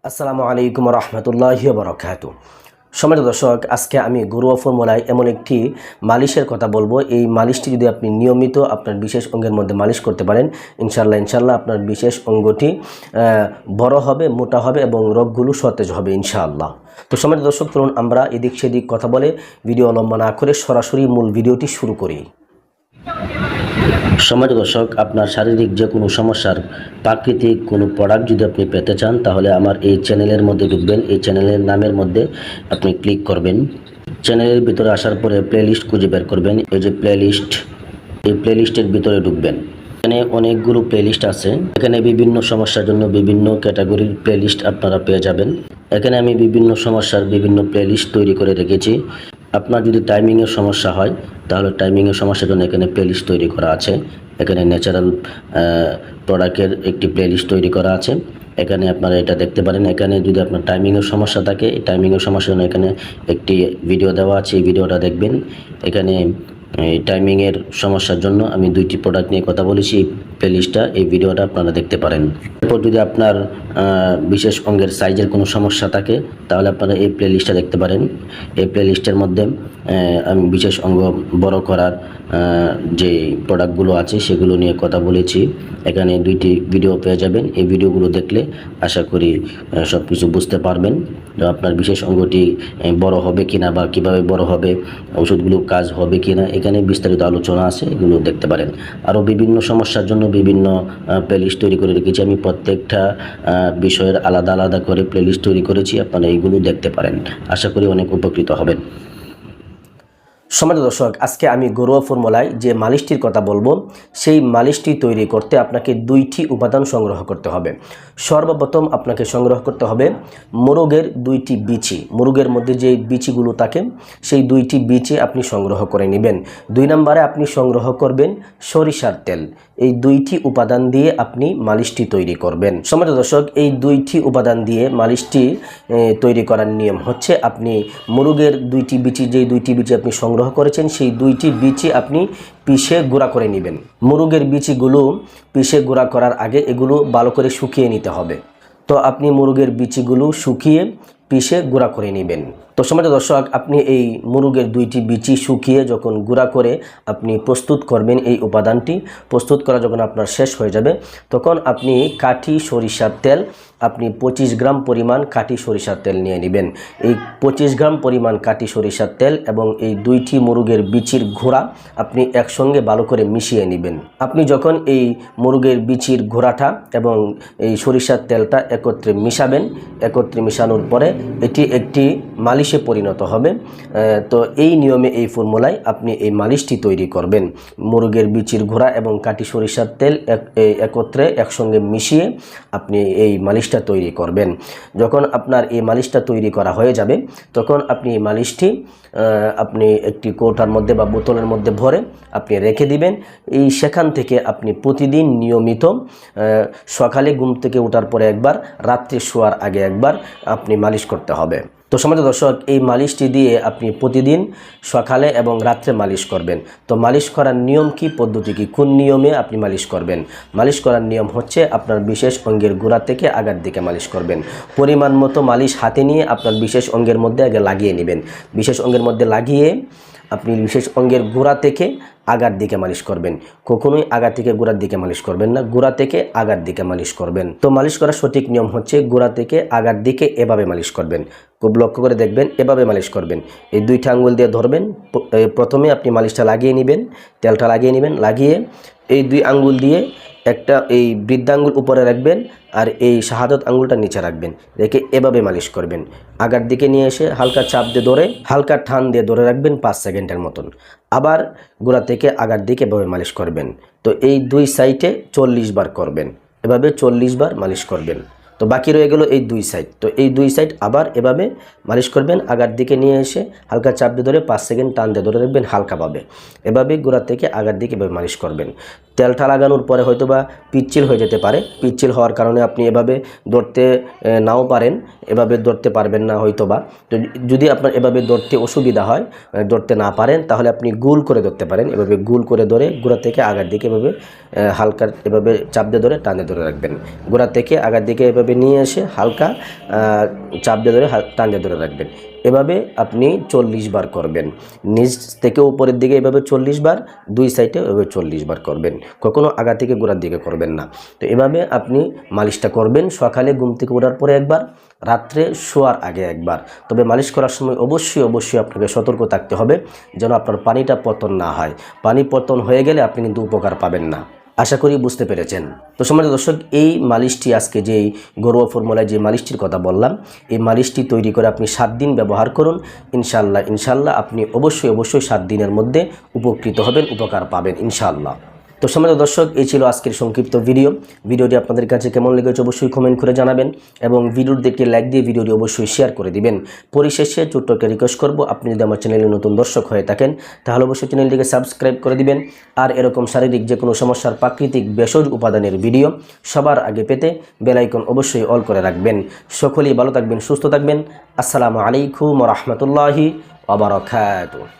আসসালামু আলাইকুম রহমতুল্লাহি বরকাত। সম্মানিত দর্শক, আজকে আমি ঘরোয়া ফর্মুলায় এমন একটি মালিশের কথা বলবো। এই মালিশটি যদি আপনি নিয়মিত আপনার বিশেষ অঙ্গের মধ্যে মালিশ করতে পারেন, ইনশাল্লাহ আপনার বিশেষ অঙ্গটি বড় হবে, মোটা হবে এবং রোগগুলো সতেজ হবে ইনশাআল্লাহ। তো সম্মানিত দর্শক, চলুন আমরা এদিক সেদিক কথা বলে ভিডিও লম্বা না করে সরাসরি মূল ভিডিওটি শুরু করি। সম্মানিত দর্শক, আপনার শারীরিক যে কোনো সমস্যার প্রাকৃতিক কোনো প্রোডাক্ট যদি আপনি পেতে চান, তাহলে আমার এই চ্যানেলের মধ্যে ঢুকবেন। এই চ্যানেলের নামের মধ্যে আপনি ক্লিক করবেন। চ্যানেলের ভিতরে আসার পরে প্লেলিস্ট খুঁজে বের করবেন। এই যে প্লেলিস্ট, এই প্লেলিস্টের ভিতরে ঢুকবেন। এখানে অনেকগুলো প্লেলিস্ট আছে। এখানে বিভিন্ন সমস্যার জন্য বিভিন্ন ক্যাটাগরির প্লেলিস্ট আপনারা পেয়ে যাবেন। এখানে আমি বিভিন্ন সমস্যার বিভিন্ন প্লেলিস্ট তৈরি করে রেখেছি। আপনার যদি টাইমিংয়ের সমস্যা হয়, তাহলে টাইমিংয়ের সমস্যার জন্য এখানে প্লেলিস্ট তৈরি করা আছে। এখানে ন্যাচারাল প্রোডাক্টের একটি প্লেলিস্ট তৈরি করা আছে। এখানে আপনারা এটা দেখতে পারেন। এখানে যদি আপনার টাইমিংয়ের সমস্যা থাকে, এই টাইমিংয়ের সমস্যার জন্য এখানে একটি ভিডিও দেওয়া আছে, এই ভিডিওটা দেখবেন। এখানে এই টাইমিংয়ের সমস্যার জন্য আমি দুইটি প্রোডাক্ট নিয়ে কথা বলেছি। প্লেলিস্টটা, এই ভিডিওটা আপনারা দেখতে পারেন। এরপর যদি আপনার বিশেষ অঙ্গের সাইজের কোনো সমস্যা থাকে, তাহলে আপনারা এই প্লেলিস্টটা দেখতে পারেন। এই প্লেলিস্টের মধ্যে আমি বিশেষ অঙ্গ বড় করার যে প্রোডাক্টগুলো আছে সেগুলো নিয়ে কথা বলেছি। এখানে দুইটি ভিডিও পেয়ে যাবেন। এই ভিডিওগুলো দেখলে আশা করি সব কিছু বুঝতে পারবেন। আপনার বিশেষ অঙ্গটি বড় হবে কিনা বা কিভাবে বড় হবে, ওষুধগুলো কাজ হবে কিনা, এখানে বিস্তারিত আলোচনা আছে, এগুলো দেখতে পারেন। আরও বিভিন্ন সমস্যার জন্য বিভিন্ন প্লেলিস্ট তৈরি করে রেখেছি আমি। প্রত্যেকটা বিষয়ের আলাদা আলাদা করে প্লেলিস্ট তৈরি করেছি, আপনারা এইগুলো দেখতে পারেন। আশা করি অনেক উপকৃত হবেন। সম্মানিত দর্শক, আজকে আমি ঘরোয়া ফর্মুলায় যে মালিশটির কথা বলবো, সেই মালিশটি তৈরি করতে আপনাকে দুইটি উপাদান সংগ্রহ করতে হবে। সর্বপ্রথম আপনাকে সংগ্রহ করতে হবে মোরগের দুইটি বিচি। মোরগের মধ্যে যে বিচিগুলো থাকে, সেই দুইটি বিচি আপনি সংগ্রহ করে নেবেন। 2 নম্বরে আপনি সংগ্রহ করবেন সরিষার তেল। এই দুইটি উপাদান দিয়ে আপনি মালিশটি তৈরি করবেন। সম্মানিত দর্শক, এই দুইটি উপাদান দিয়ে মালিশটি তৈরি করার নিয়ম হচ্ছে, আপনি মোরগের দুইটি বিচি, যেই দুইটি বিচি আপনি সংগ্রহ করেছেন, সেই দুইটি বিচি আপনি পিষে গুঁড়া করে নেবেন। মোরগের বিচিগুলো পিষে গুঁড়া করার আগে এগুলো ভালো করে শুকিয়ে নিতে হবে। তো আপনি মোরগের বিচিগুলো শুকিয়ে পিষে গুঁড়া করে নেবেন। তো সম্মানিত দর্শক, আপনি এই মোরগের দুইটি বিচি শুকিয়ে যখন গুঁড়া করে আপনি প্রস্তুত করবেন, এই উপাদানটি প্রস্তুত করা যখন আপনার শেষ হয়ে যাবে, তখন আপনি কাঠি সরিষার তেল, আপনি 25 গ্রাম পরিমাণ কাঠি সরিষার তেল নিয়ে নেবেন। এই 25 গ্রাম পরিমাণ কাঠি সরিষার তেল এবং এই দুইটি মোরগের বিচির ঘোড়া আপনি একসঙ্গে ভালো করে মিশিয়ে নেবেন। আপনি যখন এই মোরগের বিচির ঘোড়াটা এবং এই সরিষার তেলটা একত্রে মিশাবেন, একত্রে মিশানোর পরে এটি একটি মালিশে পরিণত হবে। তো এই নিয়মে, এই ফর্মুলায় আপনি এই মালিশটি তৈরি করবেন। মুরগের বিচির ঘোড়া এবং কাঠি সরিষার তেল একত্রে একসঙ্গে মিশিয়ে আপনি এই মালিশটা তৈরি করবেন। যখন আপনার এই মালিশটা তৈরি করা হয়ে যাবে, তখন আপনি এই মালিশটি আপনি একটি কৌটার মধ্যে বা বোতলের মধ্যে ভরে আপনি রেখে দিবেন। সেখান থেকে আপনি প্রতিদিন নিয়মিত সকালে ঘুম থেকে ওঠার পরে একবার, রাত্রে শোয়ার আগে একবার আপনি মালিশ করতে হবে। তো সম্মানিত দর্শক, এই মালিশটি দিয়ে আপনি প্রতিদিন সকালে এবং রাত্রে মালিশ করবেন। তো মালিশ করার নিয়ম কি, পদ্ধতি কি, কোন নিয়মে আপনি মালিশ করবেন? মালিশ করার নিয়ম হচ্ছে, আপনার বিশেষ অঙ্গের গোড়া থেকে আগার দিকে মালিশ করবেন। পরিমাণ মতো মালিশ হাতে নিয়ে আপনার বিশেষ অঙ্গের মধ্যে আগে লাগিয়ে নেবেন। বিশেষ অঙ্গের মধ্যে লাগিয়ে আপনি বিশেষ অঙ্গের গোড়া থেকে আগার দিকে মালিশ করবেন। কখনোই আগা থেকে গোড়ার দিকে মালিশ করবেন না, গোড়া থেকে আগার দিকে মালিশ করবেন। তো মালিশ করার সঠিক নিয়ম হচ্ছে, গোড়া থেকে আগার দিকে এভাবে মালিশ করবেন। খুব লক্ষ্য করে দেখবেন, এভাবে মালিশ করবেন। এই দুইটা আঙ্গুল দিয়ে ধরবেন। প্রথমে আপনি মালিশটা লাগিয়ে নেবেন, তেলটা লাগিয়ে নেবেন। লাগিয়ে এই 2 আঙ্গুল দিয়ে একটা এই বৃদ্ধাঙ্গুল উপরে রাখবেন আর এই শাহাদত আঙ্গুলটা নিচে রাখবেন। রেখে এভাবে মালিশ করবেন। আগার দিকে নিয়ে এসে হালকা চাপ দিয়ে ধরে, হালকা টান দিয়ে ধরে রাখবেন 5 সেকেন্ডের মতন। আবার গোড়া থেকে আগার দিকে এভাবে মালিশ করবেন। তো এই 2 সাইডে 40 বার করবেন। এভাবে 40 বার মালিশ করবেন। তো বাকি রয়ে গেল এই 2 সাইড। তো এই 2 সাইড আবার এভাবে মালিশ করবেন। আগার দিকে নিয়ে এসে হালকা চাপ দিয়ে ধরে 5 সেকেন্ড টান দিয়ে ধরে রাখবেন হালকাভাবে। এভাবে গোড়া থেকে আগার দিকে এভাবে মালিশ করবেন। তেলটা লাগানোর পরে হয়তোবা পিচ্ছিল হয়ে যেতে পারে। পিচ্ছিল হওয়ার কারণে আপনি এভাবে ধরতে নাও পারেন, এভাবে ধরতে পারবেন না হয়তোবা। তো যদি আপনার এভাবে ধরতে অসুবিধা হয়, ধরতে না পারেন, তাহলে আপনি গোল করে ধরতে পারেন। এভাবে গোল করে ধরে গোড়া থেকে আগার দিকে এভাবে হালকা এভাবে চাপ দিয়ে ধরে টানে ধরে রাখবেন। গোড়া থেকে আগার দিকে এভাবে নিয়ে এসে হালকা চাপ দিয়ে ধরে টান দিয়ে ধরে রাখবেন। এভাবে আপনি 40 বার করবেন। নিচ থেকে উপরের দিকে এভাবে 40 বার, দুই সাইডে এভাবে 40 বার করবেন। কখনো আগা থেকে গোড়ার দিকে করবেন না। তো এভাবে আপনি মালিশটা করবেন। সকালে ঘুম থেকে ওঠার পরে একবার, রাত্রে শোয়ার আগে একবার। তবে মালিশ করার সময় অবশ্যই আপনাকে সতর্ক থাকতে হবে যেন আপনার পানিটা পতন না হয়। পানি পতন হয়ে গেলে আপনি কিন্তু উপকার পাবেন না। আশা করি বুঝতে পেরেছেন। তো সম্মানিত দর্শক, এই মালিশটি আজকে যেই ঘরোয়া ফর্মুলায় যে মালিশটির কথা বললাম, এই মালিশটি তৈরি করে আপনি 7 দিন ব্যবহার করুন। ইনশাআল্লাহ আপনি অবশ্যই 7 দিনের মধ্যে উপকৃত হবেন, উপকার পাবেন ইনশাআল্লাহ। তো সম্মানিত দর্শক, এই ছিল আজকের সংক্ষিপ্ত ভিডিওটি আপনাদের কাছে কেমন লেগেছে অবশ্যই কমেন্ট করে জানাবেন এবং ভিডিওটি দেখে লাইক দিয়ে ভিডিওটি অবশ্যই শেয়ার করে দিবেন। পরিশেষে ছোট্ট একটা রিকোয়েস্ট করব, আপনি যদি আমার চ্যানেলে নতুন দর্শক হয়ে থাকেন তাহলে অবশ্যই চ্যানেলটিকে সাবস্ক্রাইব করে দিবেন। আর এরকম শারীরিক যে কোনো সমস্যার প্রাকৃতিক ভেষজ উপাদানের ভিডিও সবার আগে পেতে বেল আইকন অবশ্যই অল করে রাখবেন। সকলেই ভালো থাকবেন, সুস্থ থাকবেন। আসসালামু আলাইকুম ওয়া রাহমাতুল্লাহি ওয়া বারাকাতুহু।